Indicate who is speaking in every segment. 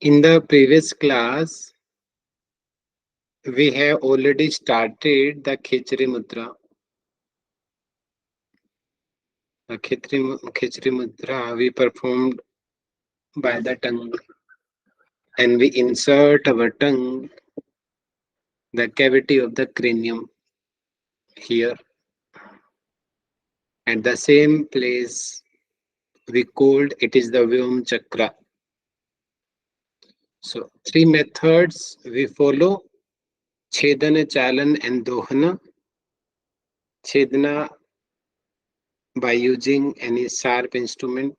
Speaker 1: In the previous class, we have already started the Khechari Mudra. The Khechari Mudra we performed by the tongue, and we insert our tongue the cavity of the cranium here. At the same place, we called it is the Vyom Chakra. So, three methods we follow: Chedana, Chalan, and Dohana. Chedana by using any sharp instrument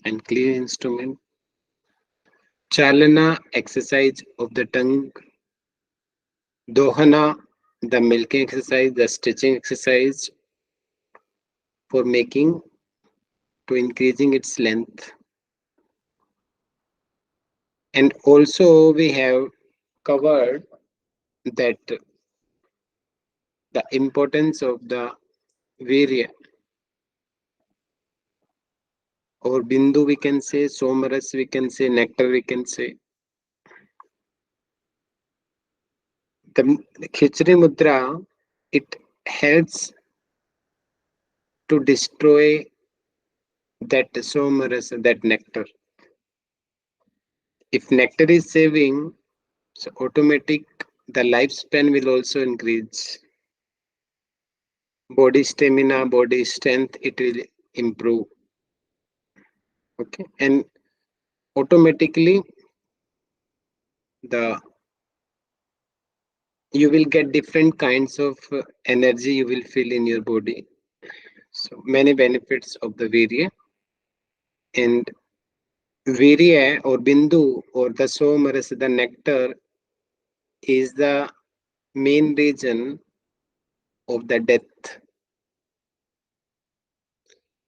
Speaker 1: and clear instrument. Chalana, exercise of the tongue. Dohana, the milking exercise, the stretching exercise for making to increasing its length. And also we have covered that the importance of the virya or bindu we can say, somaras we can say, nectar we can say. The Khechari Mudra, it helps to destroy that somaras, that nectar. If nectar is saving, so automatic the lifespan will also increase. Body stamina, body strength, it will improve. Okay, and automatically you will get different kinds of energy you will feel in your body. So many benefits of the virya. And virya or bindu or the somaras, the nectar, is the main reason of the death.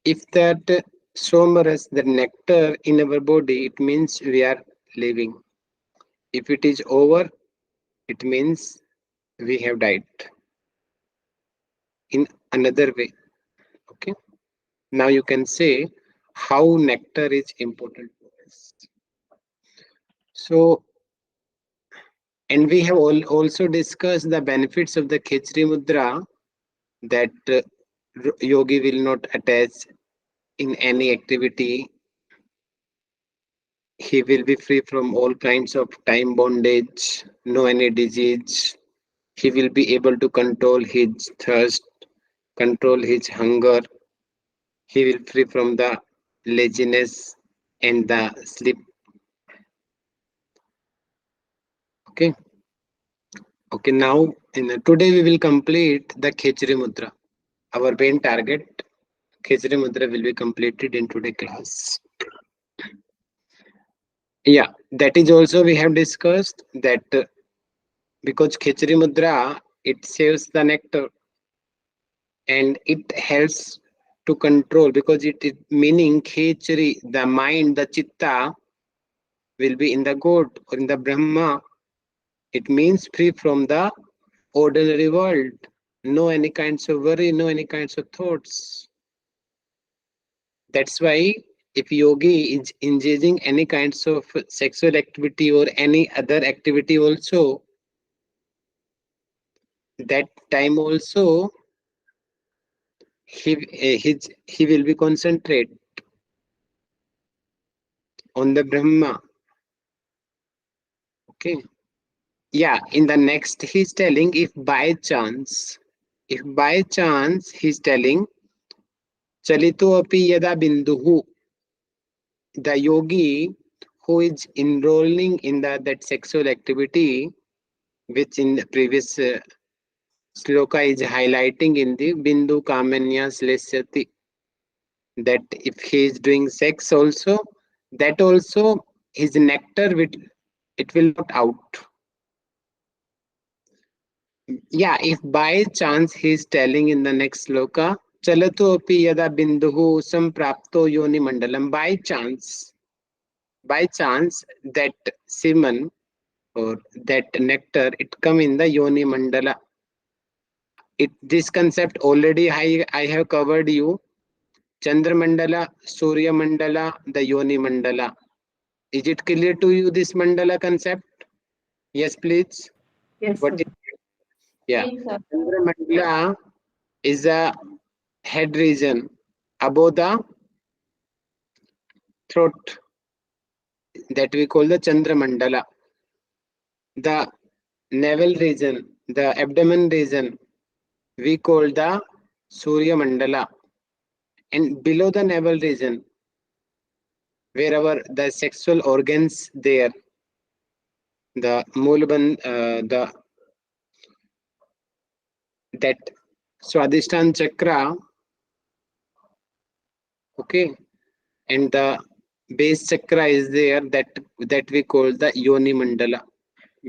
Speaker 1: If that somaras, the nectar in our body, it means we are living. If it is over, it means we have died. In another way, okay. Now you can say how nectar is important for us. So, and we have also discussed the benefits of the Khechari Mudra, that yogi will not attach in any activity. He will be free from all kinds of time bondage, no any disease. He will be able to control his thirst, control his hunger. He will free from the laziness and the sleep. Okay. Okay, now today we will complete the Khechari Mudra. Our main target, Khechari Mudra, will be completed in today's class. Yeah, that is also we have discussed that because Khechari Mudra, it saves the nectar and it helps to control, because it is meaning Khechari, the mind, the chitta will be in the God or in the Brahma. It means free from the ordinary world. No any kinds of worry, no any kinds of thoughts. That's why if yogi is engaging any kinds of sexual activity or any other activity also, that time also he will be concentrate on the Brahma. Okay. Yeah, in the next he's telling if by chance he's telling Chalito api yada binduhu, the yogi who is enrolling in that sexual activity, which in the previous sloka is highlighting in the bindu kamanya slesyati, that if he is doing sex also, that also his nectar it will not out. Yeah, if by chance he is telling in the next sloka, Chalato api yada binduhu samprapto yoni mandalam, by chance that semen or that nectar, it come in the yoni mandala. This concept already I have covered you. Chandra mandala, Surya mandala, the yoni mandala. Is it clear to you, this mandala concept? Yes, please.
Speaker 2: Yes,
Speaker 1: What
Speaker 2: sir.
Speaker 1: is, yeah.
Speaker 3: Yes, sir.
Speaker 1: Chandra mandala is a head region above the throat that we call the Chandra mandala. The navel region, the abdomen region, we call the Surya mandala. And below the navel region, wherever the sexual organs there, the Mulban, the that Swadhisthana chakra, okay, and the base chakra is there, that we call the Yoni mandala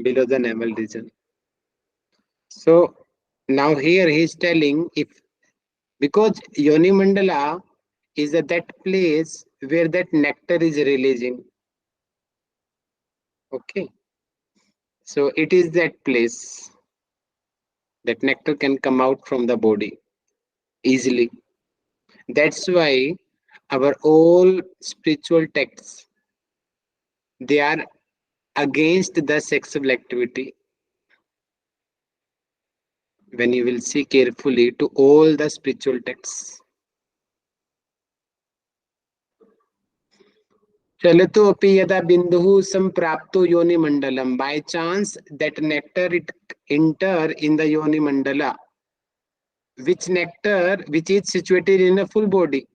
Speaker 1: below the navel region. So now here he is telling, if because Yoni mandala is at that place where that nectar is releasing, okay, so it is that place that nectar can come out from the body easily. That's why our all spiritual texts, they are against the sexual activity. When you will see carefully to all the spiritual texts. Chalatu api yada binduhu samprapto yoni mandalam. By chance, that nectar it enter in the yoni mandala, which nectar which is situated in a full body.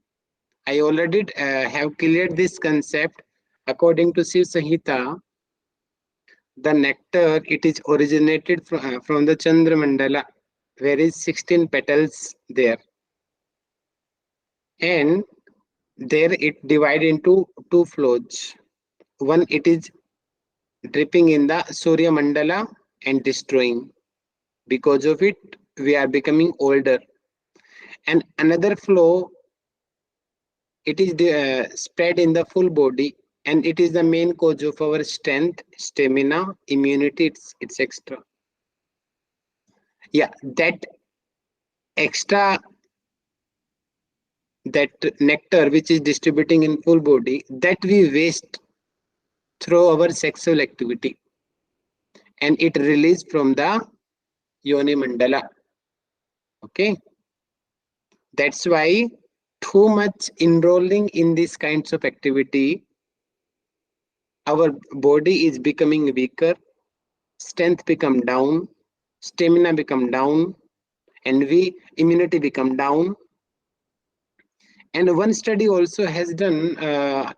Speaker 1: I already have cleared this concept. According to Shiv Samhita, the nectar it is originated from the Chandra mandala, where is 16 petals there, and there it divided into two flows. One, it is dripping in the Surya mandala and destroying. Because of it, we are becoming older. And another flow, it is spread in the full body, and it is the main cause of our strength, stamina, immunity. It's extra. Yeah, that extra, that nectar which is distributing in full body, that we waste through our sexual activity, and it released from the yoni mandala. Okay, that's why too much enrolling in these kinds of activity, our body is becoming weaker, strength become down, stamina become down, and we immunity become down. And one study also has done,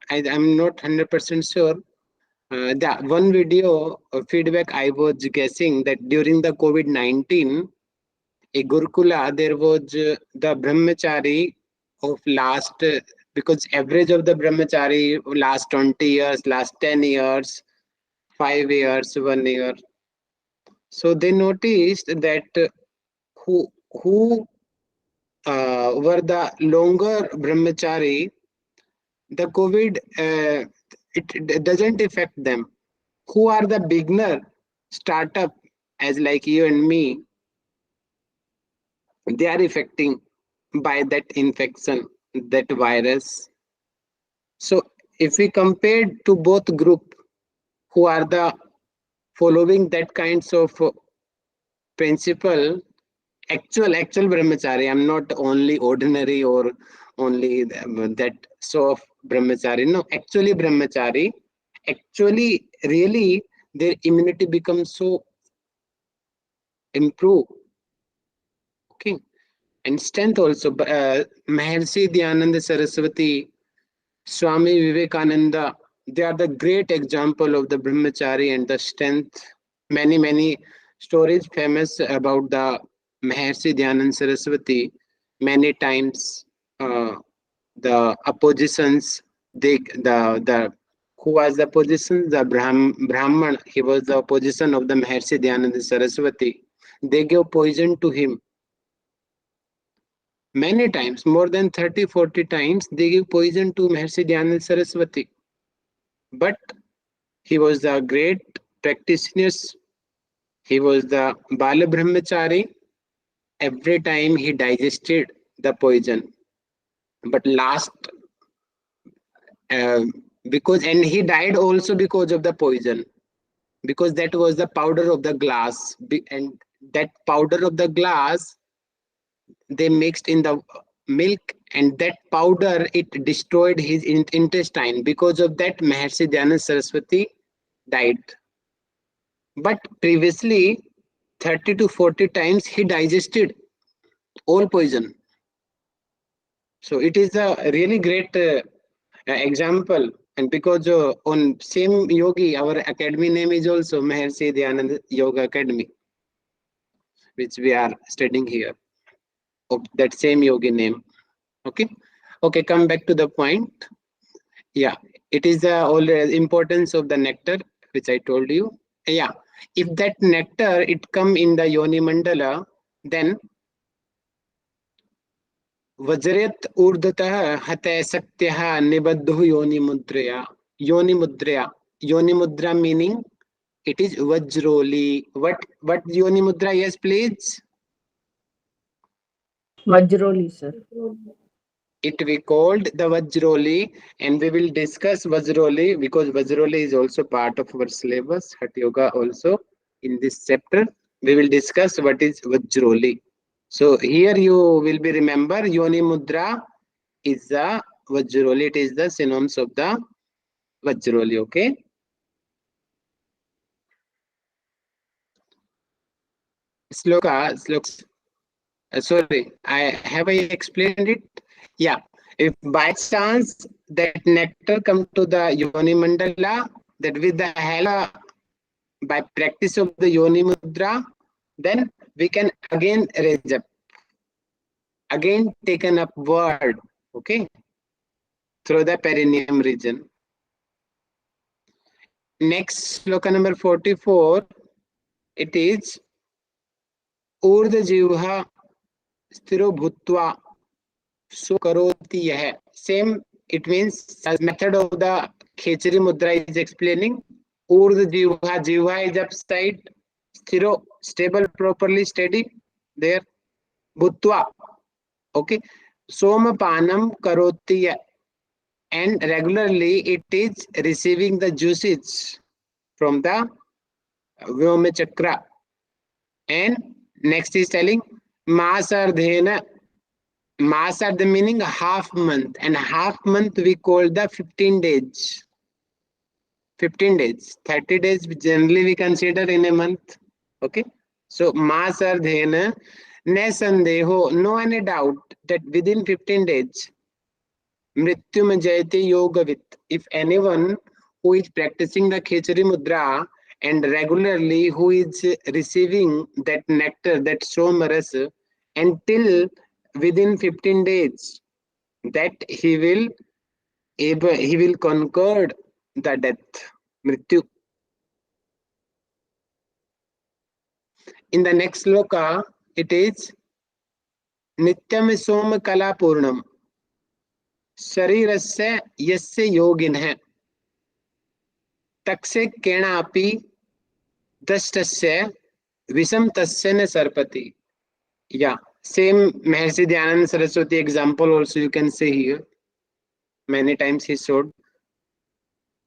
Speaker 1: I'm not 100% sure, the one video feedback I was guessing that during the COVID-19, a Gurukula, there was the brahmachari of last, because average of the brahmachari last 20 years, last 10 years, 5 years, 1 year. So they noticed that who were the longer brahmachari, the COVID, it doesn't affect them. Who are the beginner startup, as like you and me, they are affecting by that infection, that virus. So if we compare to both group who are the following that kinds of principle, actual brahmachari, I'm not only ordinary or only that so of brahmachari, no, actually brahmachari, actually really their immunity becomes so improve. Okay, and strength also. Maharshi Dyananda Saraswati, Swami Vivekananda, they are the great example of the brahmachari and the strength. Many stories famous about the Maharshi Dyananda Saraswati. Many times the oppositions, the who was the opposition? The Brahman. He was the opposition of the Maharshi Dyananda Saraswati. They gave poison to him. Many times, more than 30, 40 times, they give poison to Maharshi Dyananda Saraswati. But he was the great practitioner. He was the Bala Brahmachari. Every time he digested the poison. But last, uh, because, and he died also because of the poison, because that was the powder of the glass, and that powder of the glass they mixed in the milk, and that powder it destroyed his intestine. Because of that, Maharshi Dyanand Saraswati died. But previously, 30 to 40 times he digested all poison. So it is a really great example. And because on same yogi, our academy name is also Maharshi Dyanand Yoga Academy, which we are studying here, of that same yogi name. Okay. Okay, come back to the point. Yeah, it is the all importance of the nectar, which I told you. Yeah, if that nectar it come in the yoni mandala, then वज्रेत ऊर्ध्वतः हते शक्त्यः निबद्धो योनि मुद्रया. Yoni mudra. Yoni mudra meaning it is vajroli. What yoni mudra? Yes, please.
Speaker 2: Vajroli, sir.
Speaker 1: It we called the Vajroli, and we will discuss Vajroli because Vajroli is also part of our syllabus, Hatha Yoga also. In this chapter, we will discuss what is Vajroli. So here you will be remember Yoni Mudra is the Vajroli. It is the synonyms of the Vajroli. Okay. Sloka. Sorry, I explained it? Yeah. If by chance that nectar come to the Yoni Mandala, that with the help by practice of the Yoni Mudra, then we can again raise up, again taken upward, okay, through the perineum region. Next sloka number 44, it is Urdha Jivha Sthiro Bhutva So Karoti Yah. Same, it means as method of the Khechari Mudra is explaining. Urdha Jivha is upside, Sthiro, stable, properly steady, there. Bhutva, okay. Somapanam Karoti Yah. And regularly it is receiving the juices from the Vyoma Chakra. And next is telling Masardhena. Masard meaning half month, and half month we call the 15 days. 15 days. 30 days generally we consider in a month. Okay. So Masardhena Nesandeho, no any doubt that within 15 days Mrityum Jayate Yogavit. If anyone who is practicing the Khechari Mudra and regularly who is receiving that nectar, that Somaras, until within 15 days, that he will conquer the death, Mrityu. In the next sloka, it is Nityam Soma Kala Purnam. शरीरस्य यस्य योगिनः तक्षे केणापि दष्टस्य विषम तस्य न सर्पति. Yeah, same Maharshi Dyanand Saraswati example also you can say here. Many times he showed.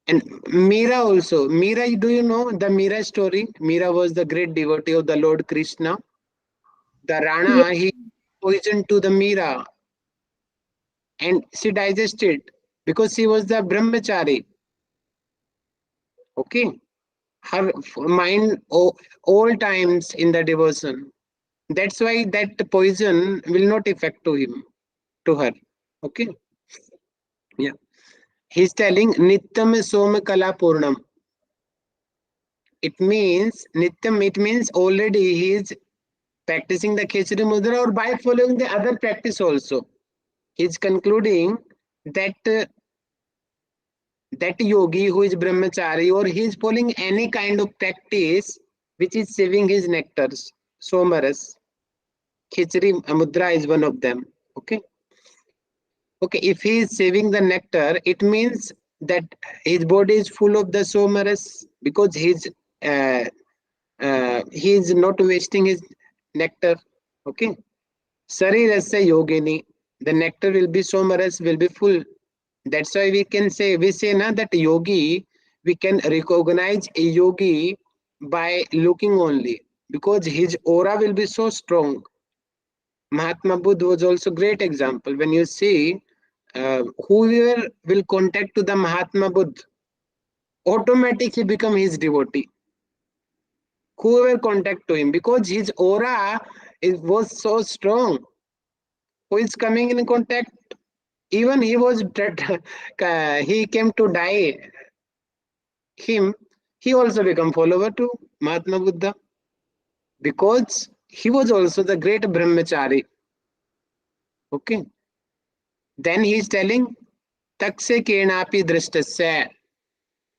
Speaker 1: And Meera also. Meera, do you know the Meera story? Meera was the great devotee of the Lord Krishna. The Rana, he poisoned to the Meera and she digested because she was the brahmachari. Okay. Her mind all times in the devotion. That's why that poison will not affect to her. Okay. Yeah. He's telling Nityam Soma Kala Purnam. It means Nityam, it means already he is practicing the Khechari Mudra or by following the other practice also. He's concluding that that yogi who is brahmachari or he is following any kind of practice which is saving his nectars, somaras. Khechari Mudra is one of them. Okay. Okay, if he is saving the nectar, it means that his body is full of the somaras because he is not wasting his nectar. Okay. Sarirasya yogini. The nectar will be somaras, will be full. That's why we say na that yogi, we can recognize a yogi by looking only, because his aura will be so strong. Mahatma Buddha was also great example. When you see whoever will contact to the Mahatma Buddha, automatically become his devotee. Whoever contact to him, because his aura was so strong. Who is coming in contact? Even he was he came to die. Him, he also become follower to Mahatma Buddha, because he was also the great brahmachari. Okay. Then he is telling takse kenapi drashtasya.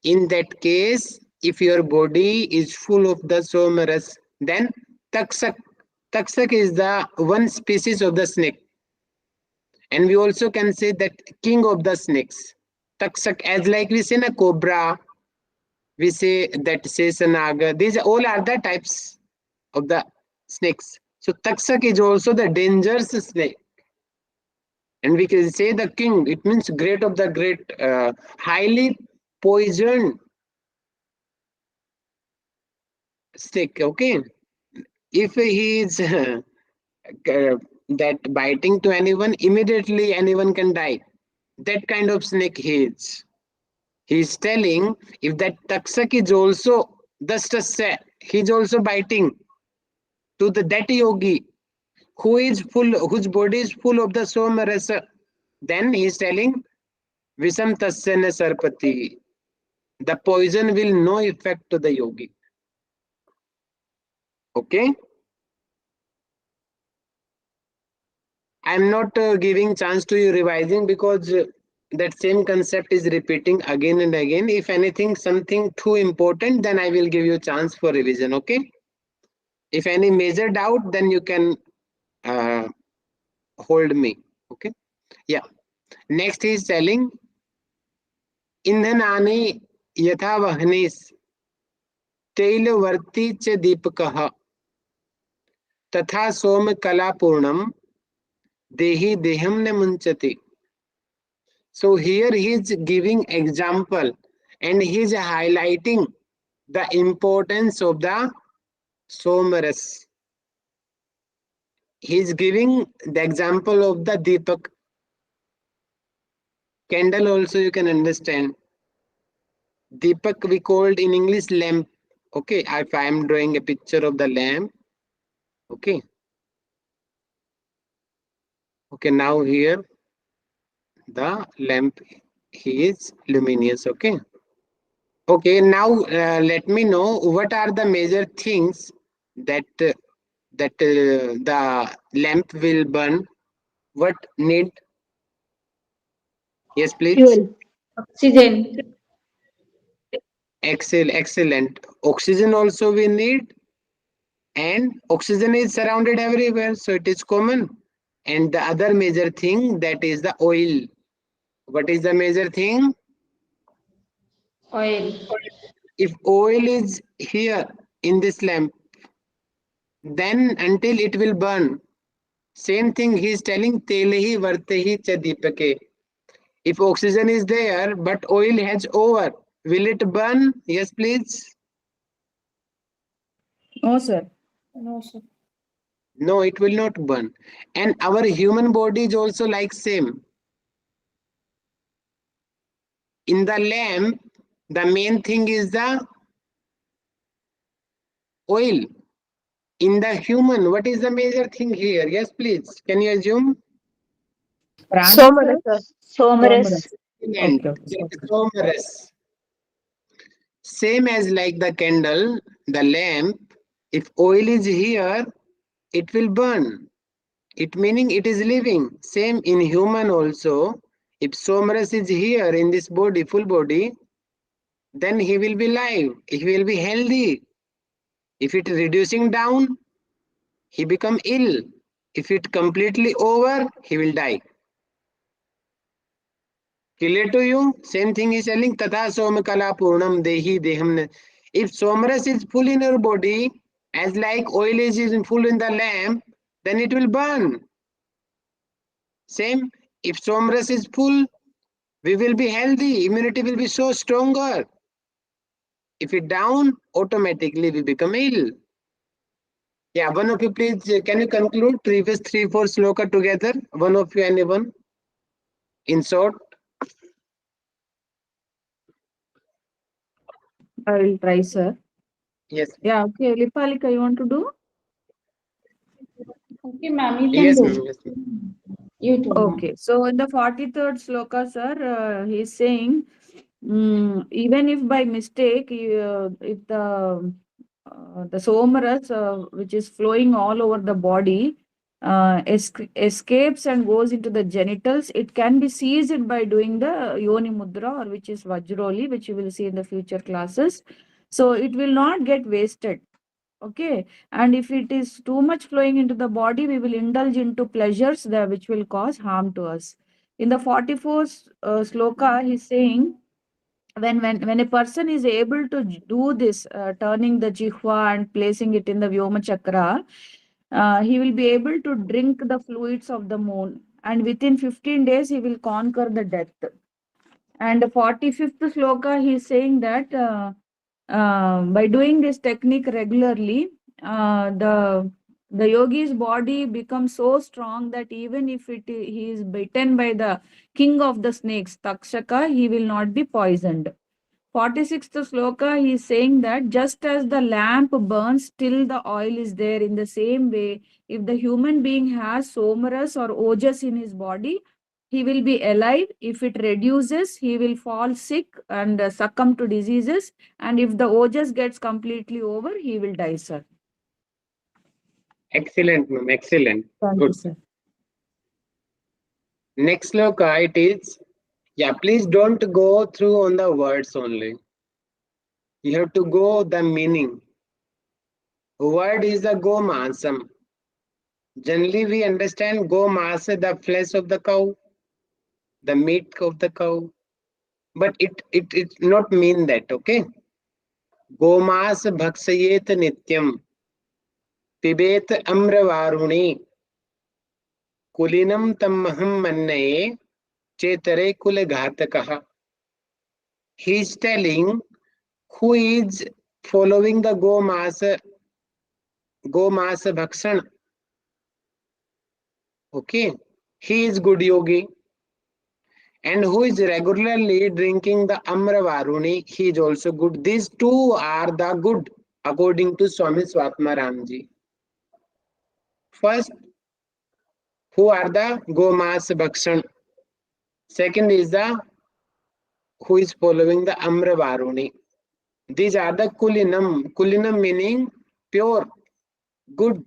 Speaker 1: In that case, if your body is full of the somaras, then taksak. Taksak is the one species of the snake. And we also can say that king of the snakes. Taksak, as like we say na cobra, we say that Sesanaga. These all are the types of the snakes. So Taksak is also the dangerous snake. And we can say the king, it means great of the great, highly poisoned snake. Okay. If he is that biting to anyone, immediately anyone can die. That kind of snake he is. He is telling if that taksak is also just a set, he is also biting to the that yogi who is full, whose body is full of the somarasa. Then he is telling Visam Tasyana Sarpati. The poison will no effect to the yogi. Okay. I'm not giving chance to you revising, because that same concept is repeating again and again. If anything, something too important, then I will give you chance for revision. Okay. If any major doubt, then you can uh, hold me. Okay. Yeah. Next he is telling इंधनानि यथा वह्निस् तैलवर्ती च दीपकः तथा सोमकलापूर्णं देहि देहं न मुञ्चति. So here he is giving example and he is highlighting the importance of the somaras. He is giving the example of the deepak. Candle also you can understand. Deepak we called in English lamp. Okay, if I am drawing a picture of the lamp. Okay. Okay, now here the lamp he is luminous. Okay. Okay, now let me know what are the major things that the lamp will burn. What need? Yes, please.
Speaker 2: Fuel, oxygen,
Speaker 1: Excellent. Oxygen also we need, and oxygen is surrounded everywhere, so it is common. And the other major thing, that is the oil. What is the major thing?
Speaker 2: oil,
Speaker 1: If oil is here in this lamp, then until it will burn. Same thing he is telling telehi vartehi cha deepake. If oxygen is there but oil has over, will it burn? Yes, please.
Speaker 3: No, sir.
Speaker 2: no sir,
Speaker 1: No, it will not burn. And our human body is also like same. In the lamp, the main thing is the oil. In the human, what is the major thing here? Yes, please. Can you assume?
Speaker 3: Prana, sir?
Speaker 4: Somarasa.
Speaker 2: somaras,
Speaker 3: Somaras.
Speaker 1: Excellent.
Speaker 3: Okay, okay.
Speaker 1: That is somaras. Same as like the candle, the lamp, if oil is here, it will burn. It meaning it is living. Same in human also. If somaras is here in this body, full body, then he will be live. He will be healthy. If it is reducing down, he become ill. If it completely over, he will die. Clear to you? Same thing is telling Tatha Somakala Purnam Dehi Deham. If somaras is full in your body, as like oil is full in the lamp, then it will burn. Same, if somaras is full, we will be healthy. Immunity will be so stronger. If it down, automatically we become ill. Yeah, one of you please, can you conclude previous 3-4 sloka together? One of you, anyone? In short.
Speaker 3: I will try, sir.
Speaker 1: Yes.
Speaker 3: Yeah, okay. Lipalika, you want to do?
Speaker 2: Okay, ma'am, you can
Speaker 1: Yes,
Speaker 2: do.
Speaker 1: ma'am. Yes, ma'am.
Speaker 2: You too, ma'am.
Speaker 3: Okay. So in the 43rd sloka, sir, he is saying, even if by mistake, if the somaras, which is flowing all over the body, escapes and goes into the genitals, it can be seized by doing the yoni mudra, or which is vajroli, which you will see in the future classes. So it will not get wasted. Okay, and if it is too much flowing into the body, we will indulge into pleasures that which will cause harm to us. In the 44th sloka, he's saying, when a person is able to do this, turning the jihva and placing it in the vyoma chakra, he will be able to drink the fluids of the moon, and within 15 days he will conquer the death. And the 45th sloka, he is saying that by doing this technique regularly, the yogi's body becomes so strong that even if he is bitten by the king of the snakes, Takshaka, he will not be poisoned. 46th sloka, he is saying that just as the lamp burns till the oil is there, in the same way, if the human being has somaras or ojas in his body, he will be alive. If it reduces, he will fall sick and succumb to diseases. And if the ojas gets completely over, he will die, sir.
Speaker 1: Excellent, ma'am. Excellent.
Speaker 3: Thank
Speaker 1: Good.
Speaker 3: you, sir.
Speaker 1: Next sloka, it is, yeah, please don't go through on the words only. You have to go the meaning. Word is the go masam. Generally, we understand go masa, the flesh of the cow, the meat of the cow. But it not mean that, okay? Gomas bhaksayet nityam. Pibet amravaruni. Kulinam tammaham mannaye. Chetare kul ghatakaha. He is telling who is following the Gomas Bhakshan. Okay. He is good yogi. And who is regularly drinking the Amravaruni, he is also good. These two are the good, according to Swami Swatma Ramji. First, who are the Gomas Bhakshan? Second is the who is following the Amravaruni. These are the Kulinam. Kulinam meaning pure, good.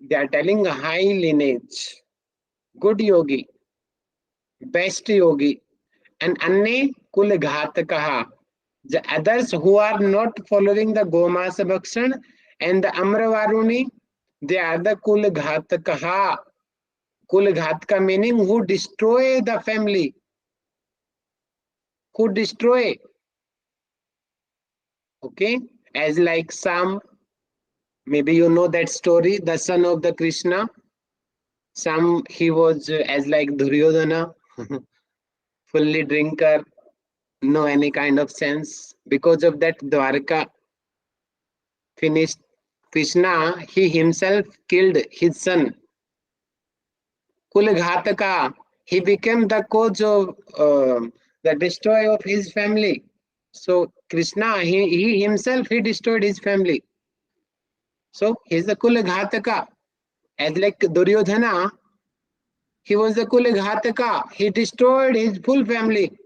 Speaker 1: They are telling a high lineage. Good yogi, best yogi. And Anne Kul Ghatakaha. The others who are not following the Gomasa Bhakshan and the Amravaruni, they are the Kul Ghatakaha. Kul Ghatka meaning who destroy the family. Who destroy. Okay, as like Sam, maybe you know that story, the son of the Krishna. Sam, he was as like Duryodhana, fully drinker, no any kind of sense. Because of that, Dwarka finished. Krishna, he himself killed his son. Kulghataka, he became the cause of the destroy of his family. So Krishna, he himself, he destroyed his family. So he's the Kulghataka. As like Duryodhana, he was the Kulghataka. He destroyed his full family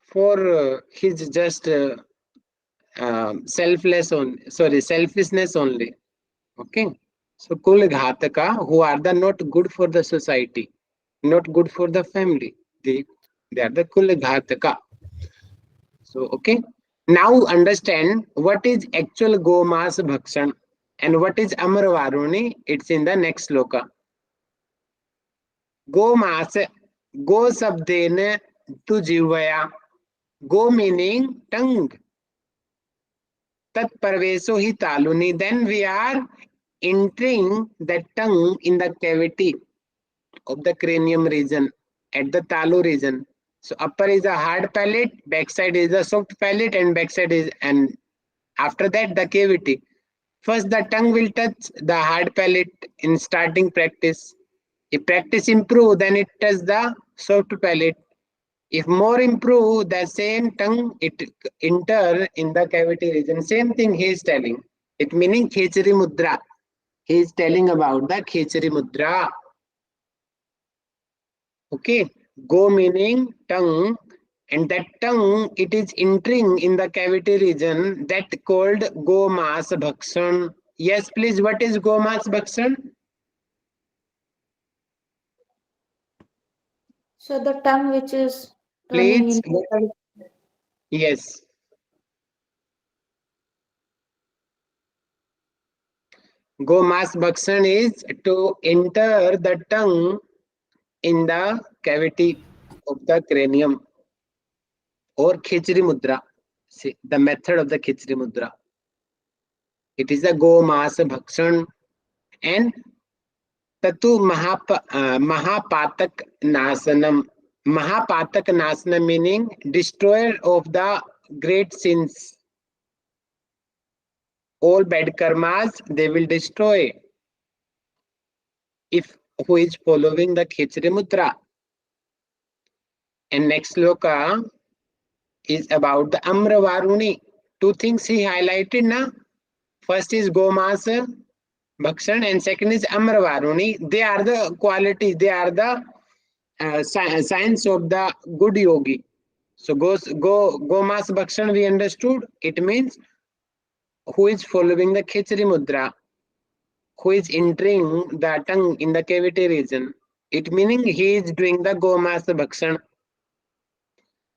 Speaker 1: for his just selfishness only. Okay. So Kul Ghataka, who are the not good for the society, not good for the family. They are the Kul Ghataka. So okay. Now understand what is actual Gomas Bhakshan and what is Amar Varuni. It's in the next sloka. Gomas, Go Sabdene Tu Jivaya. Go meaning tongue. Tat Parveso Hi Taluni. Then we are entering the tongue in the cavity of the cranium region at the talu region. So upper is a hard palate, backside is a soft palate, and backside is, and after that the cavity. First the tongue will touch the hard palate in starting practice. If practice improve, then it touch the soft palate. If more improve, the same tongue it enter in the cavity region. Same thing he is telling. It meaning Khechari Mudra. He is telling about the Khechari Mudra. Okay. Go meaning tongue, and that tongue it is entering in the cavity region that called Go Mas Bhakshan. Yes, please. What is Go Mas Bhakshan?
Speaker 2: So the tongue which is turning
Speaker 1: Please.
Speaker 2: into
Speaker 1: Yes. Go Mas Bhakshan is to enter the tongue in the cavity of the cranium, or Khechari Mudra. See, the method of the Khechari Mudra. It is the Go Mas Bhakshan, and Tatu Mahapatak Nasanam. Mahapatak Nasanam meaning destroyer of the great sins. All bad karmas they will destroy if who is following the Khechari Mudra. And next sloka is about the Amravaruni. Two things he highlighted now. First is Gomasa Bhakshan, and second is Amravaruni. They are the qualities, they are the signs of the good yogi. So Gomas Bhakshan we understood. It means who is following the Khechari Mudra, who is entering the tongue in the cavity region. It meaning he is doing the Gomas Bhakshan.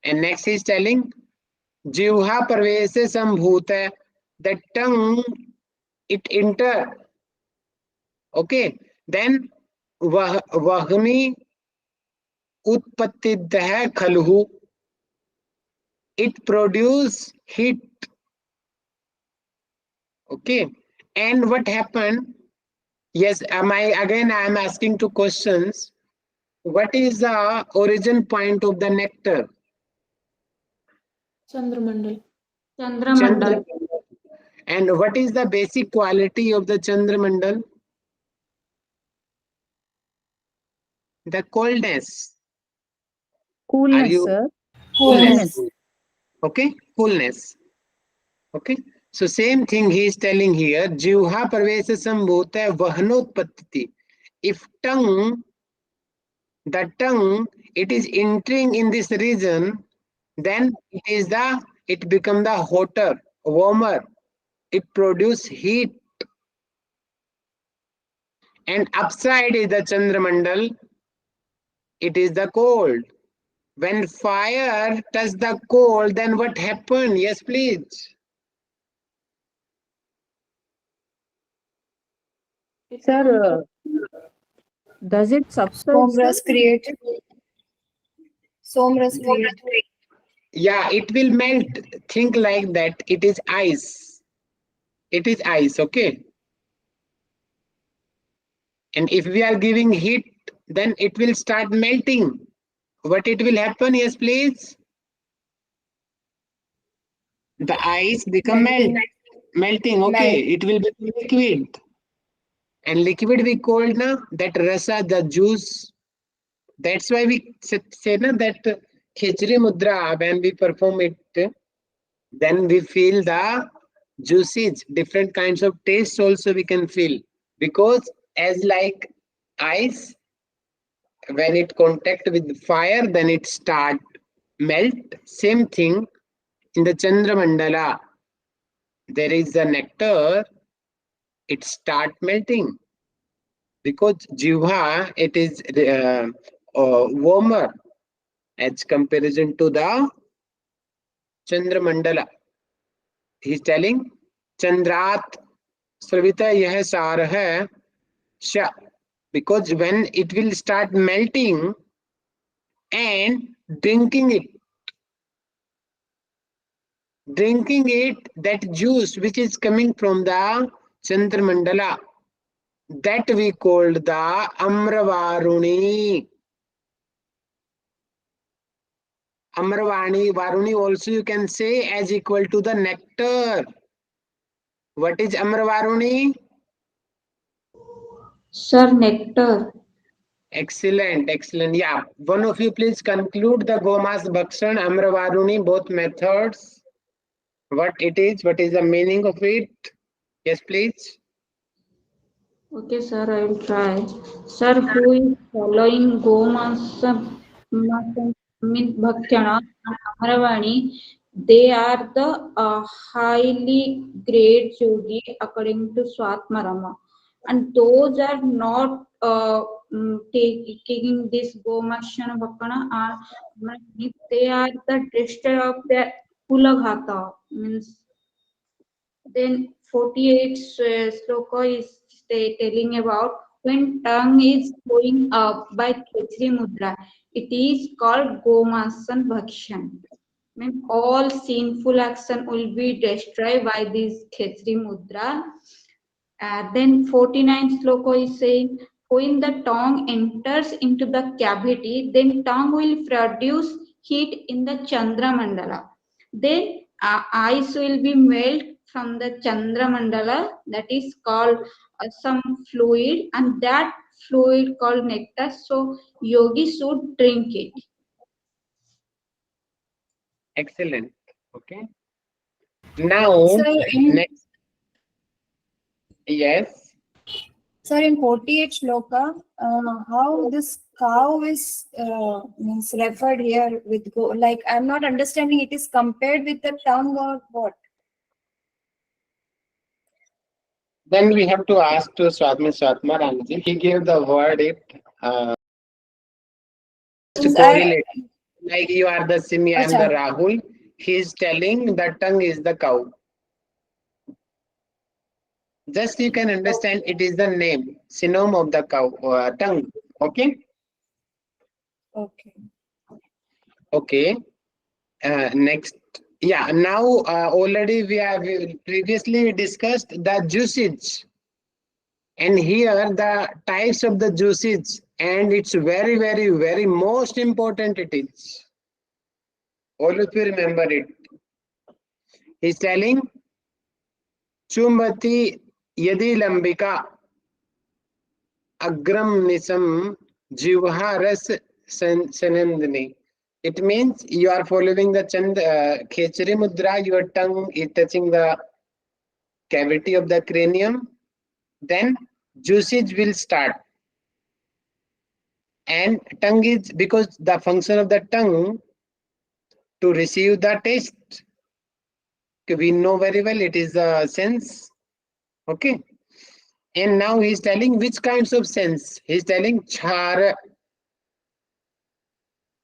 Speaker 1: And next he is telling Jivha Parvese Sambhuta, the tongue it enter. Okay, then Vahni Utpattidah Khalhu, it produce heat. Okay, and what happened? Yes, I am asking two questions. What is the origin point of the nectar?
Speaker 2: Chandramandal.
Speaker 1: Chandra. And what is the basic quality of the Chandramandal? The coldness. Are
Speaker 3: Coolness,
Speaker 1: you
Speaker 3: sir.
Speaker 1: coolness?
Speaker 3: Coolness.
Speaker 1: Okay, coolness. Okay, so same thing he is telling here. Jivha Parvesa Sambhuta Vahanotpatti. If tongue, the tongue, it is entering in this region, then it become the hotter, warmer. It produce heat, and upside is the Chandramandal. It is the cold. When fire touch the coal, then what happened? Yes, please.
Speaker 3: Sir, does it subside, sir?
Speaker 4: Somras created. Somras created.
Speaker 1: Yeah, it will melt. Think like that. It is ice. It is ice, okay? And if we are giving heat, then it will start melting. What it will happen? Yes, please. The ice become melting, okay? It will become liquid. And liquid we called na that rasa, the juice. That's why we say na that Khechari Mudra, when we perform it, then we feel the juices, different kinds of taste also we can feel. Because as like ice, when it contact with fire, then it start melt. Same thing in the Chandramandala. There is the nectar, it start melting. Because Jivha, it is warmer as comparison to the Chandramandala. He's telling Chandrat Sravita yah sar hai sha, because when it will start melting and drinking it, that juice which is coming from the Chandramandala, that we called the Amravaruni. Amravani, Varuni also you can say as equal to the nectar. What is Amravaruni?
Speaker 2: Sir, nectar.
Speaker 1: Excellent, excellent. Yeah, one of you please conclude the Gomas Bhakshan, Amravaruni, both methods. What it is, what is the meaning of it? Yes, please.
Speaker 2: Okay, sir, I will try. Sir, who is following means Bhaktyana and Amaravani, they are the highly great yogi according to Swatmarama. And those are not taking this Gomashana Bhakana are they are the destroyer of the Kulaghata means then 48 sloka is telling about when tongue is going up by Khechari Mudra. It is called Gomasan Bhakshan. Mean all sinful action will be destroyed by this Khechari Mudra. Then 49 sloka is saying when the tongue enters into the cavity, then tongue will produce heat in the Chandra Mandala. Then ice will be melt from the Chandra Mandala, that is called some fluid, and that fluid called nectar. So yogi should drink it.
Speaker 1: Excellent. Okay. Now,
Speaker 3: Sir, in
Speaker 1: next, yes.
Speaker 3: Sir, in 48 shloka, how this cow is means referred here with go? Like I'm not understanding. It is compared with the tongue or what?
Speaker 1: Then we have to ask to Swatma Ranji. He gave the word it to
Speaker 3: Means
Speaker 1: correlate. Like you are the Simi, I am the
Speaker 3: Acha.
Speaker 1: Rahul. He is telling the tongue is the cow. Just you can understand it is the name, synonym of the cow, tongue. Okay.
Speaker 3: Okay.
Speaker 1: Okay. Next. Yeah. Now already we have previously discussed the usage, and here the types of the usage, and it's very, very, very most important. It is. All of you remember it. He's telling Chumbati Yadi Lambika Agram Nisam Jivharas Sanandani. It means you are following the Khechari Mudra, your tongue is touching the cavity of the cranium, then usage will start. And tongue is because the function of the tongue to receive the taste. We know very well it is the sense. Okay. And now he's telling which kinds of sense. He's telling chara.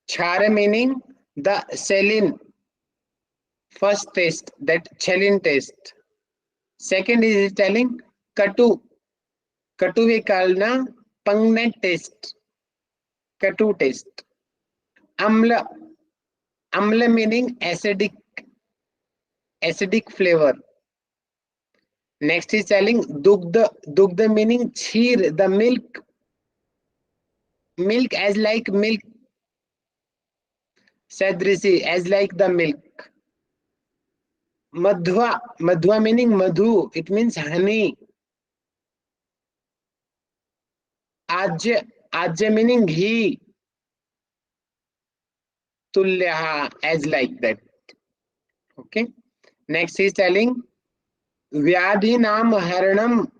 Speaker 1: Chara meaning the saline. First taste, that chalin taste. Second is he's telling katu. Katu we call na pungent taste. Katu taste. Amla. Amla meaning acidic. Acidic flavor. Next is telling dugdha. Dugdha meaning cheer, the milk. Milk as like milk. Sadrisi as like the milk. Madhva. Madhva meaning madhu. It means honey. Ajya. Ajya meaning ghee. Tulyaha as like that. Okay. Next is telling Vyadhi Nam Haranam.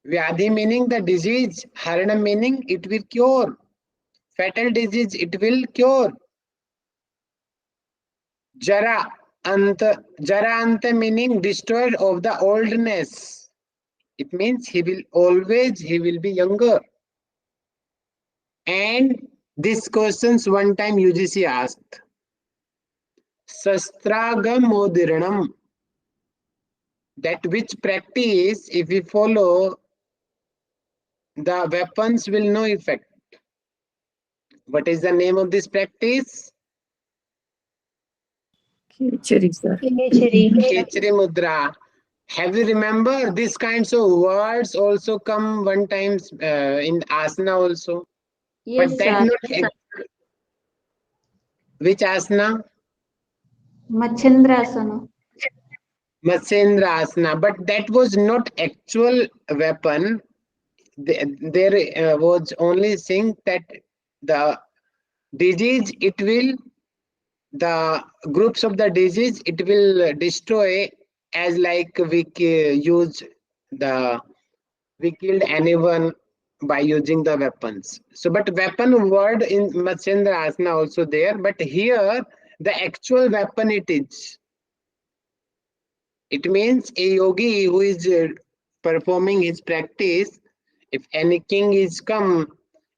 Speaker 1: Vyadhi meaning the disease. Haranam meaning it will cure. Fatal disease it will cure. Jara Anta. Jara Anta meaning destroyed of the oldness. It means he will be younger. And these questions one time UGC asked. Sastragamodirnam. That which practice, if we follow, the weapons will no effect. What is the name of this practice?
Speaker 3: Khechari, sir.
Speaker 1: Khechari Mudra. Have you remember these kinds of words also come one times in asana also?
Speaker 2: Yes,
Speaker 1: But that
Speaker 2: sir.
Speaker 1: not Which asana?
Speaker 2: Machendrasana.
Speaker 1: Matsendra asana. But that was not actual weapon. There was only saying that the disease, it will, the groups of the disease, it will destroy, as like we use the, we killed anyone by using the weapons. So, but weapon word in Matsendra Asana also there, but here the actual weapon it is. It means a yogi who is performing his practice, if any king is come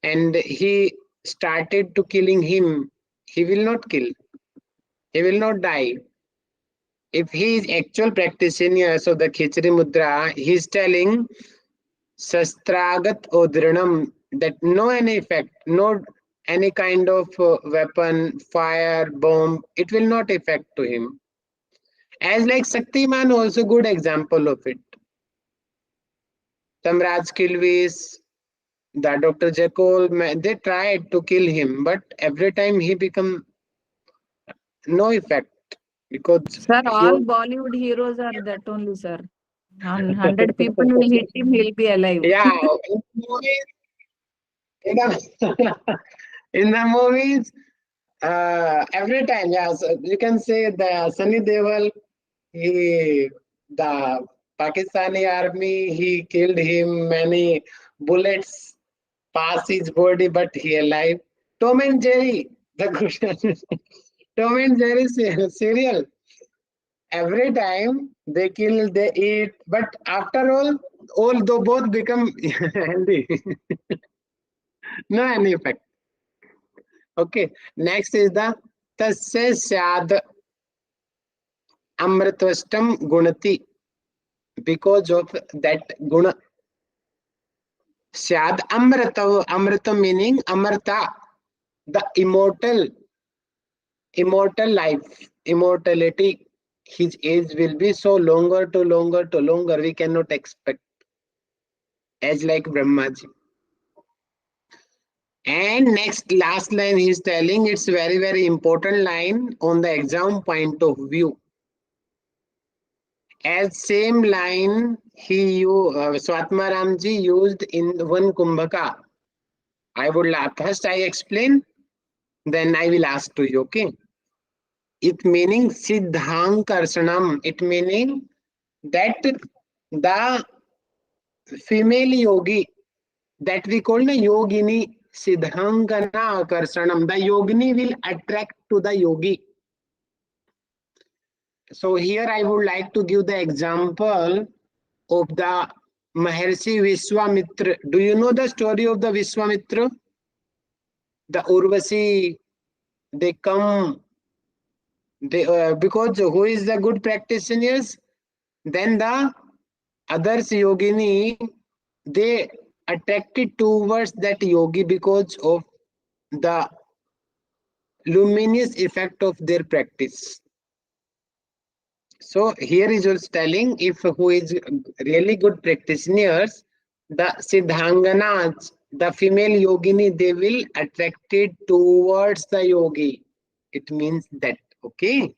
Speaker 1: and he started to killing him, he will not kill, he will not die. If he is actual practitioner, so the Khechari Mudra, he is telling Sastragat Odrinam, that no any effect, no any kind of weapon, fire, bomb, it will not affect to him. As like Shaktiman, also good example of it. Samraj Kilvis, the Dr. Jekyll, they tried to kill him, but every time he become no effect because
Speaker 3: Sir,
Speaker 1: he
Speaker 3: all
Speaker 1: was.
Speaker 3: Bollywood heroes are that only, sir. 100 people will hit him, he'll be alive.
Speaker 1: Yeah, in the movies, in the, in the movies, every time, yeah, so you can say the Sunny Deol, he, the Pakistani army, he killed him, many bullets pass his body, but he alive. Tom and Jerry, the good Tom and Jerry serial. Every time they kill, they eat, but after all though both become healthy. No any effect. Okay. Next is the tasya syad amritvastam gunati. Because of that guna. Syad amrita, amrita meaning amarta, the immortal life, immortality. His age will be so longer to longer to longer. We cannot expect as like Brahmaji. And next last line he's telling, it's very very important line on the exam point of view. As same line Swatma Ramji used in one Kumbhaka. I would first I explain, then I will ask to you. Okay. It meaning Siddhankarsanam. It meaning that the female yogi that we call the yogini Siddhankana Akarsanam. The yogini will attract to the yogi. So here I would like to give the example of the Maharshi Vishwamitra. Do you know the story of the Vishwamitra? The Urvasi, they come, they because who is the good practitioners? Then the others yogini, they attracted towards that yogi because of the luminous effect of their practice. So here is also telling if who is really good practitioners, the Siddhanganas, the female yogini, they will attracted towards the yogi. It means that, okay?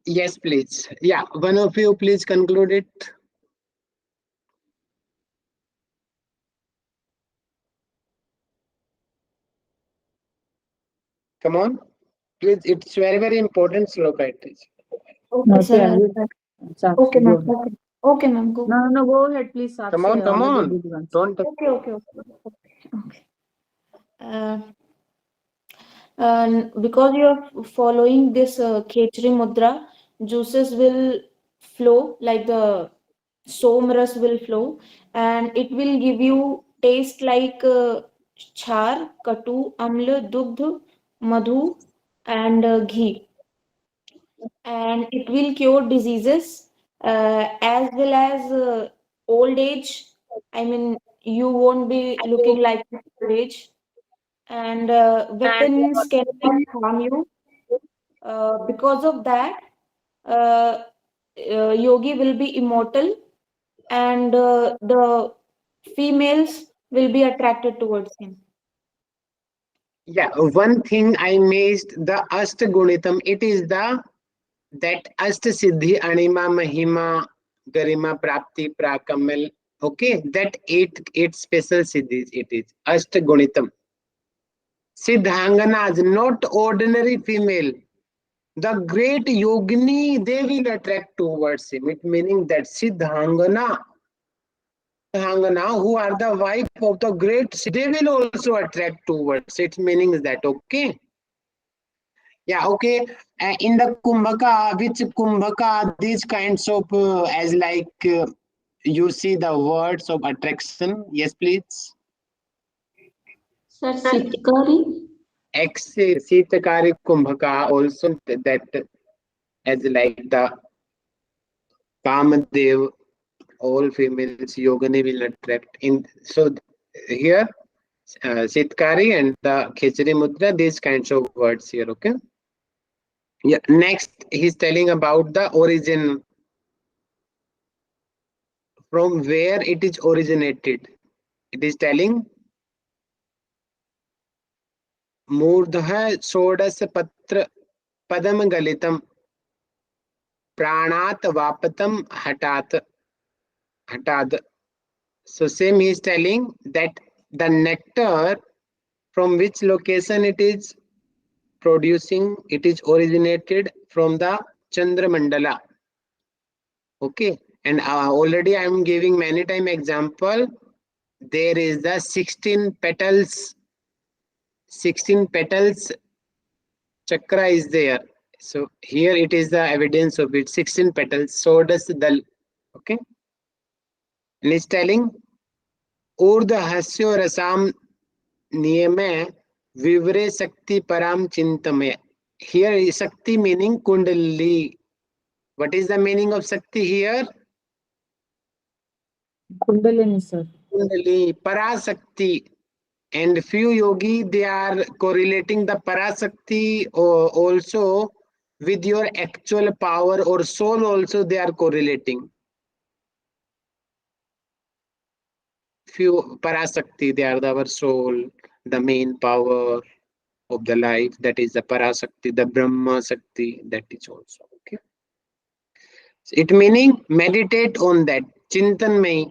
Speaker 1: Yes, please. Yeah, one of you please conclude it. Come on. Please, it's very, very important sloka it is.
Speaker 2: Okay,
Speaker 3: Okay, I
Speaker 2: sir.
Speaker 3: will.
Speaker 2: Okay,
Speaker 3: Sakshi, go
Speaker 2: ma'am.
Speaker 3: ahead.
Speaker 2: Okay. Okay, ma'am. Go.
Speaker 3: No, no, go ahead, please,
Speaker 1: Come
Speaker 3: Sakshi.
Speaker 1: on,
Speaker 3: I
Speaker 1: come
Speaker 3: already
Speaker 1: on.
Speaker 3: did once.
Speaker 1: Don't.
Speaker 2: Okay, okay, okay. Okay. Because you are following this Khechari Mudra, juices will flow like the somras will flow, and it will give you taste like char, katu, amla, dugdh, madhu, and ghee, and it will cure diseases as well as old age. I mean, you won't be looking like old age, and weapons cannot harm you. Because of that, uh, yogi will be immortal, and the females will be attracted towards him.
Speaker 1: Yeah, one thing I missed, the Ashtagunitam. It is the that Ashtasiddhi Anima Mahima Garima Prapti Prakamal. Okay, that eight special siddhis it is. Ashtagunitam. Siddhanganas, not ordinary female. The great yogini, they will attract towards him. It meaning that Siddhangana, who are the wife of the great, they will also attract towards it. Meaning that, okay? Yeah, okay. In the Kumbhaka, which Kumbhaka, these kinds of, as like you see the words of attraction. Yes, please.
Speaker 2: Sir, Sitkari.
Speaker 1: Ex Sitakari Kumbhaka also that as like the Kamadev, all females Yogani will attract. In so here Sitkari and the Khechari Mudra, these kinds of words here. Okay. Yeah. Next, he's telling about the origin, from where it is originated. It is telling Murdha Sodas Patra Padam Galitam Pranat Vapatam Hatad. So same he is telling that the nectar, from which location it is producing, it is originated from the Chandra Mandala. Okay, and already I am giving many time example. There is the 16 petals chakra is there. So here it is the evidence of it. 16 petals. So does dal. Okay, and it's telling Urdha Hasyo Rasam Niyame Vivre Sakti Param Chintame. Here is Sakti meaning Kundali. What is the meaning of Sakti here?
Speaker 3: Kundalini, sir.
Speaker 1: Kundali, Parasakti. And few yogi, they are correlating the Parasakti also with your actual power or soul also they are correlating. Few Parasakti, they are our soul, the main power of the life, that is the Parasakti, the Brahma Sakti, that is also. Okay. It meaning meditate on that. Chintan mein.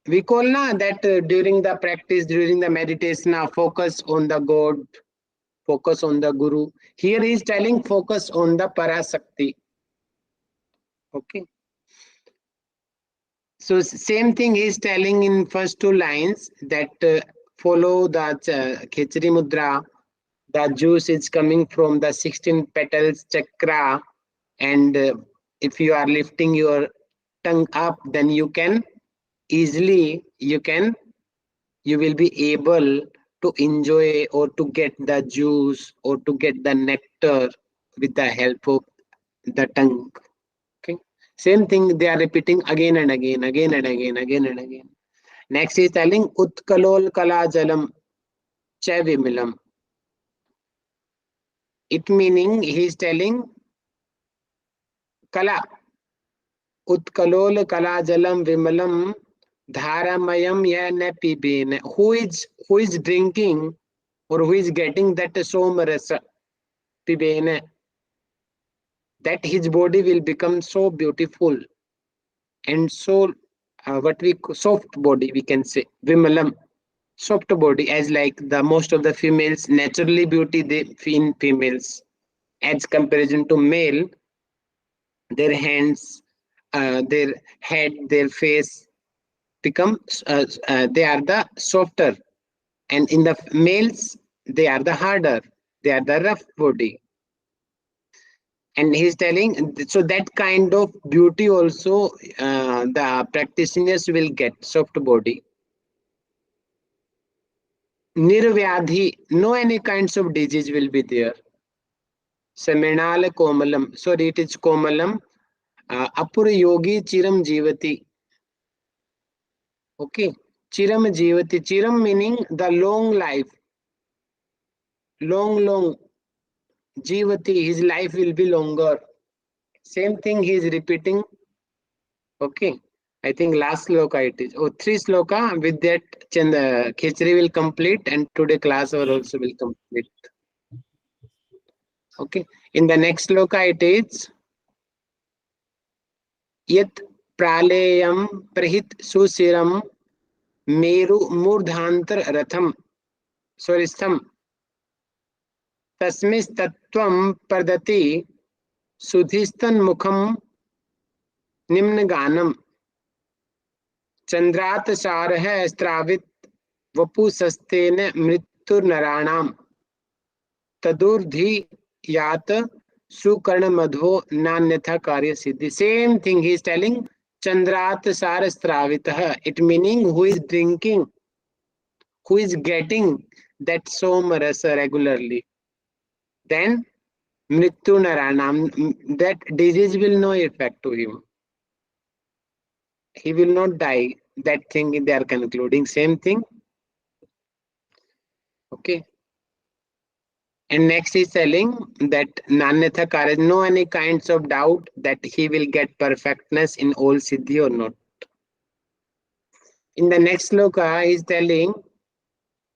Speaker 1: We call na that during the practice, during the meditation, focus on the God, focus on the Guru. Here he is telling focus on the Parasakti. Okay. So same thing he is telling in first two lines that follow the Khechari Mudra. The juice is coming from the 16 petals chakra, and if you are lifting your tongue up, then you can easily you will be able to enjoy or to get the juice or to get the nectar with the help of the tongue. Okay, same thing they are repeating again and again, again and again, again and again. Next is telling Utkalol Kala Jalam Chevimilam. It meaning he is telling Kala Utkalola Kalajalam Vimalam Dharamayam Yana Pibin. Who is drinking or who is getting that Somarasa Pibene, that his body will become so beautiful and so what we soft body we can say Vimalam, soft body, as like the most of the females naturally beauty they in females as comparison to male, their hands, their head, their face become they are the softer, and in the males they are the harder, they are the rough body. And he's telling so that kind of beauty also the practitioners will get soft body. Nirvyadhi, no any kinds of disease will be there. Seminal komalam, sorry it is komalam. Apur yogi chiram jivati. Okay, chiram jivati, chiram meaning the long life, long jivati, his life will be longer. Same thing he is repeating. Okay, I think last sloka it is. Oh, 3 sloka. With that, Khechari will complete, and today class hour also will complete. Okay. In the next sloka it is Yat praleyam prahit susiram meru murdhantar ratham soristham tasmistatvam pardati sudhistan mukham निम्नगानम चंद्रात सारः स्त्रावित वपुसस्तेन मृत्युर्नराणाम तदुर्धि यात सुकर्ण मधो नान्यथा कार्य सिद्धि. Same thing he is telling. Chandrat sar stravitah. It meaning who is drinking, who is getting that soma rasa regularly. Then mrityu naranam, that disease will no effect to him. He will not die. That thing they are concluding. Same thing. Okay. And next is telling that Nanyatha Karaj, no any kinds of doubt that he will get perfectness in all siddhi or not. In the next sloka, he is telling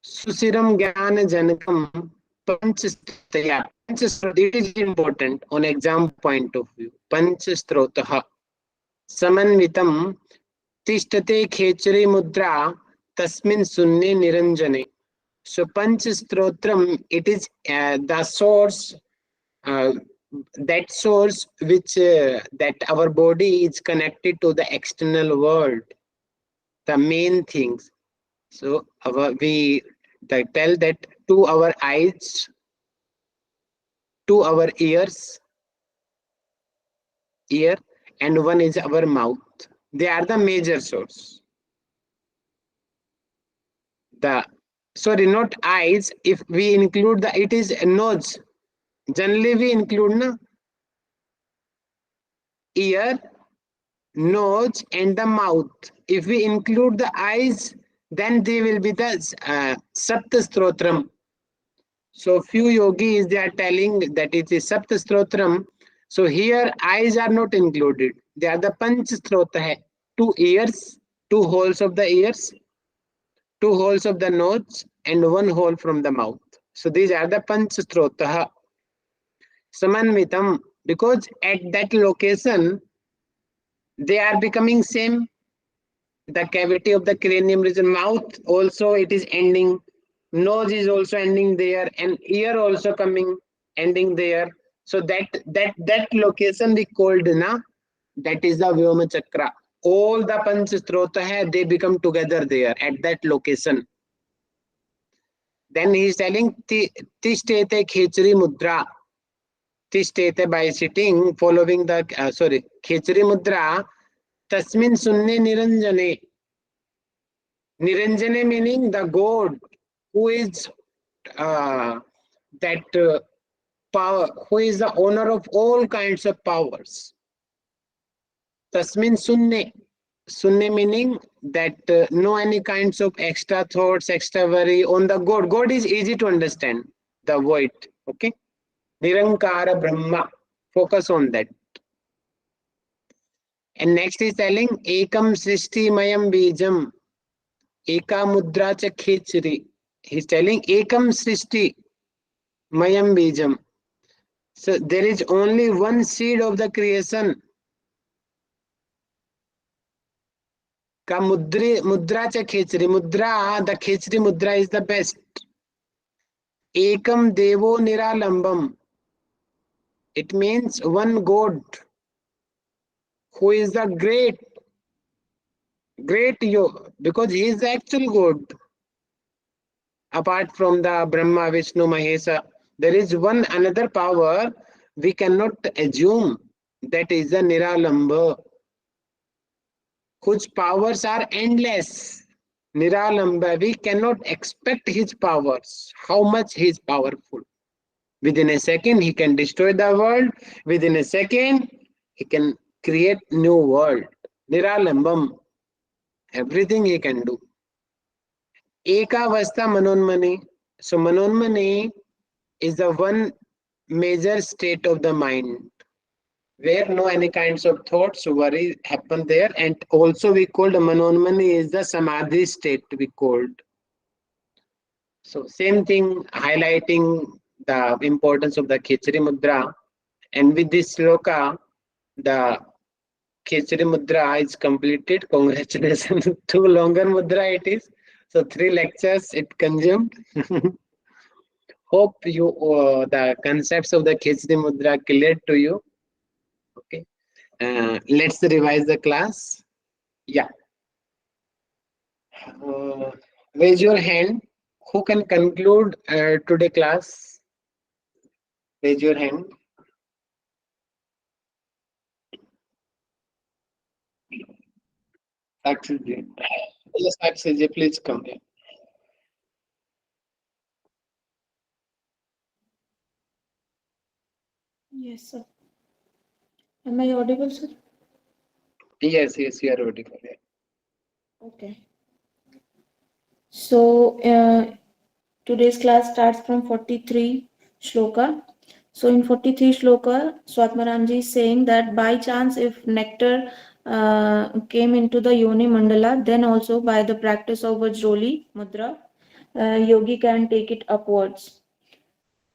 Speaker 1: Susiram Jnana Janakam Panchastaya. It is important on exam point of view. Panchastrotaha Samanvitam Tishtate Khechari Mudra Tasmin Sunne Niranjane. So Panchastotram, it is the source, that source which that our body is connected to the external world, the main things. So we tell that to our eyes, to our ears, and one is our mouth. They are the major source. Sorry, not eyes. If we include it is nose. Generally, we include ear, nose, and the mouth. If we include the eyes, then they will be the Saptastrotram. So few yogis, they are telling that it is Saptastrotram. So here eyes are not included. They are the Panchstrota. 2 ears, 2 holes of the ears, 2 holes of the nose, and 1 hole from the mouth. So these are the Panchstrota. Samanvitam, because at that location they are becoming same. The cavity of the cranium region, mouth also it is ending, nose is also ending there, and ear also coming ending there. So that location we called that is the Vyoma Chakra. All the Panchstrota hai, they become together there at that location. Then he is telling Tishtete Khechari Mudra. Tishtete, by sitting, following the Khechari Mudra. Tasmin Sunne Niranjane. Niranjane meaning the God who is that power, who is the owner of all kinds of powers. Tasmin Sunne. Sunne meaning that no any kinds of extra thoughts, extra worry on the God. God is easy to understand. The void. Okay. Nirankara Brahma. Focus on that. And next is telling Ekam Srishti Mayam Bijam. Eka Mudra cha Khechari. He's telling Ekam Srishti Mayam Bijam. So there is only one seed of the creation. Ka Mudra cha Khechari. Mudra, the Khechari Mudra is the best. Ekam Devo Niralambam. It means one God who is the great yoga, because he is the actual God. Apart from the Brahma, Vishnu, Mahesa, there is one another power we cannot assume, that is the Niralamba, whose powers are endless. Niralamba, we cannot expect his powers, how much he is powerful. Within a second, he can destroy the world. Within a second, he can create new world. Niralambam, everything he can do. Ekavastha Manonmani. So Manonmani is the one major state of the mind. where no any kinds of thoughts, worry happen there. And also we called Manonmani is the Samadhi state we called. So same thing highlighting the importance of the Khechari Mudra. And with this sloka, the Khechari Mudra is completed. Congratulations. Too longer Mudra it is. So 3 lectures it consumed. Hope you the concepts of the Khechari Mudra clear to you. Okay. Let's revise the class. Yeah. Raise your hand. Who can conclude today class? Raise your hand. Saksiji. Yes, Saksiji, please come here.
Speaker 2: Yes, sir. Am I audible, sir?
Speaker 1: Yes, yes, you are audible.
Speaker 2: Okay. So today's class starts from 43 shloka. So in 43 shloka, Swatmaramji is saying that by chance if nectar came into the Yoni Mandala, then also by the practice of Vajroli Mudra, yogi can take it upwards.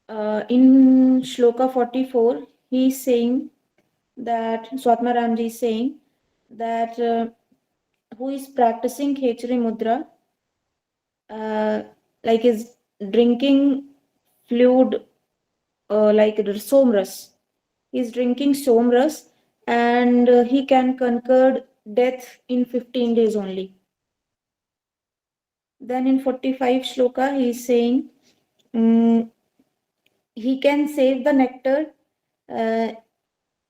Speaker 2: In shloka 44, he is saying that Swatmaramji is saying that who is practicing Khechari Mudra like is drinking fluid like somras. He's drinking somras and he can conquer death in 15 days only. Then in 45 shloka he is saying he can save the nectar.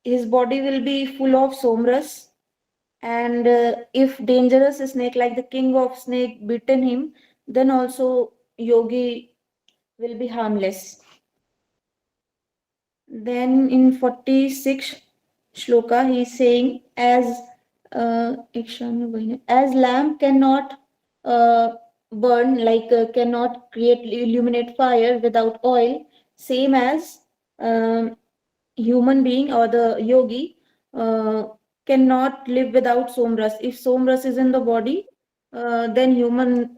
Speaker 2: His body will be full of somras, and if dangerous snake like the king of snake bitten him, then also yogi will be harmless. Then in 46 shloka he is saying as lamp cannot burn like cannot create illuminate fire without oil, same as um, human being or the yogi cannot live without somras. If somras is in the body, then human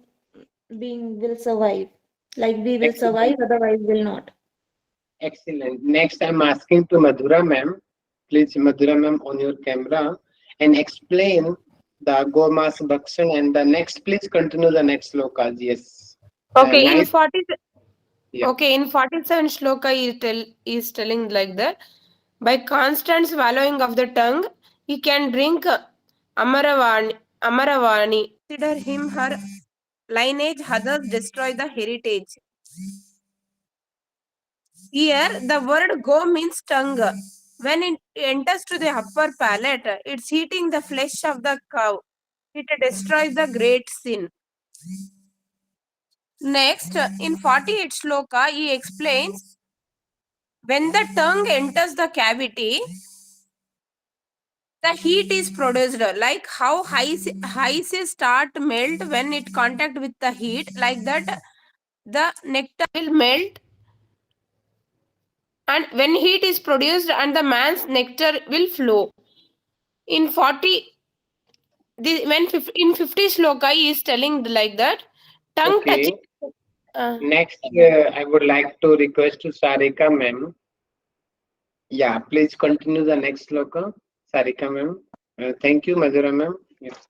Speaker 2: being will survive. Like we will survive,
Speaker 1: Excellent.
Speaker 2: otherwise will not.
Speaker 1: Excellent. Next, I'm asking to Madhura ma'am. Please, Madhura ma'am, on your camera and explain the Gomas Bhakshan and the next. Please continue the next slokas. Yes.
Speaker 4: Okay, in
Speaker 1: Nice.
Speaker 4: 40,
Speaker 1: Yeah.
Speaker 4: okay, in 47 shloka is telling like that. By constant swallowing of the tongue, he can drink Amaravani. Consider him her lineage, others destroy the heritage. Here, the word go means tongue. When it enters to the upper palate, it's eating the flesh of the cow. It destroys the great sin. Next, in 48 shloka, he explains when the tongue enters the cavity, the heat is produced. Like how ice start melt when it contact with the heat, like that the nectar will melt, and when heat is produced and the man's nectar will flow. In 40, in 50 shloka he is telling like that tongue
Speaker 1: Okay.
Speaker 4: touching. Uh,
Speaker 1: Next, I would like to request to Sarika ma'am. Yeah, please continue the next sloka. Sarika ma'am. Thank you, Madhura ma'am. Yes.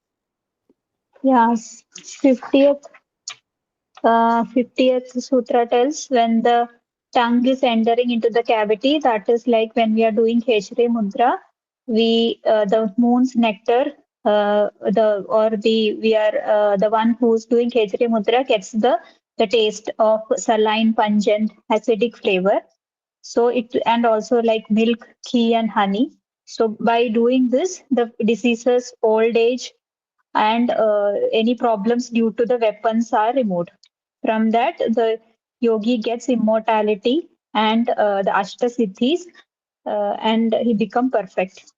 Speaker 5: Yes, 50th sutra tells when the tongue is entering into the cavity, that is like when we are doing Khechari Mudra, the moon's nectar, we are the one who's doing Khechari Mudra gets the taste of saline, pungent, acidic flavor. So and also like milk, ghee, and honey. So by doing this, the diseases, old age, and any problems due to the weapons are removed. From that, the yogi gets immortality and the Ashta Siddhis, and he become perfect.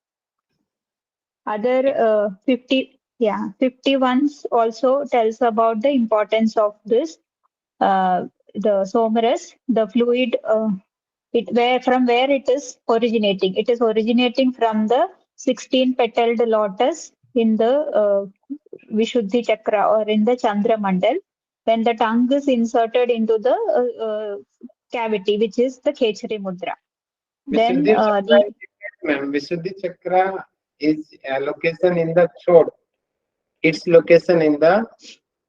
Speaker 5: Other 51 also tells about the importance of this, the somaras, the fluid. from where it is originating. It is originating from the 16 petaled lotus in the Vishuddhi Chakra or in the Chandra Mandal, when the tongue is inserted into the cavity, which is the Khechari Mudra. Then
Speaker 1: Visuddhi Chakra is different, ma'am. Visuddhi Chakra is a location in the throat. Its location in the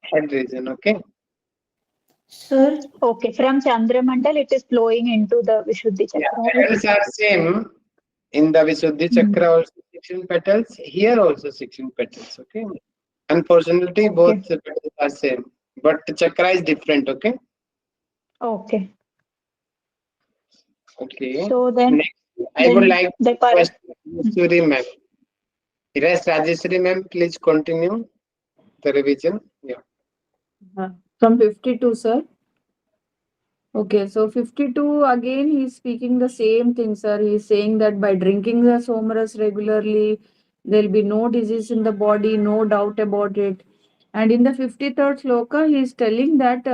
Speaker 1: head region, okay?
Speaker 2: Sir,
Speaker 5: okay, from Chandra Mandal, it is flowing into the Vishuddhi
Speaker 1: Yeah,
Speaker 5: Chakra.
Speaker 1: petals are same. In the Visuddhi Chakra also 16 petals. Here also 16 petals, okay? Unfortunately, both the petals are same. But the chakra is different, okay?
Speaker 5: Okay.
Speaker 1: Okay.
Speaker 5: So then,
Speaker 1: Next, I would like
Speaker 5: the
Speaker 1: to request Rajeshwari ma'am. Yes, Rajeshwari ma'am, please continue the revision. Yeah.
Speaker 3: From 52, sir. Okay, so 52 again he's speaking the same thing, sir. He's saying that by drinking the somaras regularly, there'll be no disease in the body, no doubt about it. And in the 53rd sloka, he's telling that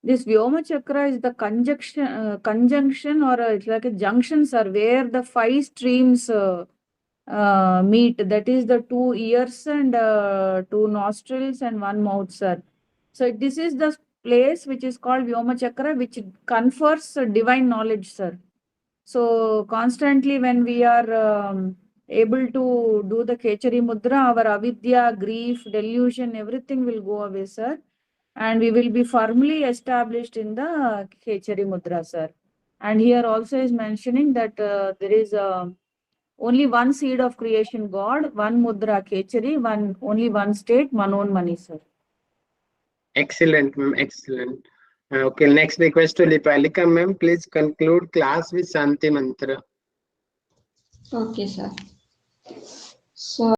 Speaker 3: this Vyoma Chakra is the conjunction or it's like a junction, sir, where the 5 streams meet. That is the 2 ears and 2 nostrils and 1 mouth, sir. So this is the place which is called Vyoma Chakra, which confers divine knowledge, sir. So constantly when we are able to do the Khechari Mudra, our avidya, grief, delusion, everything will go away, sir. And we will be firmly established in the Khechari Mudra, sir. And here also is mentioning that there is only one seed of creation, God, one Mudra Khechari, only one state, Manon Mani, sir.
Speaker 1: Excellent, ma'am. Excellent. Okay, next request to Lipalika ma'am. Please conclude class with Shanti Mantra.
Speaker 2: okay, sir. So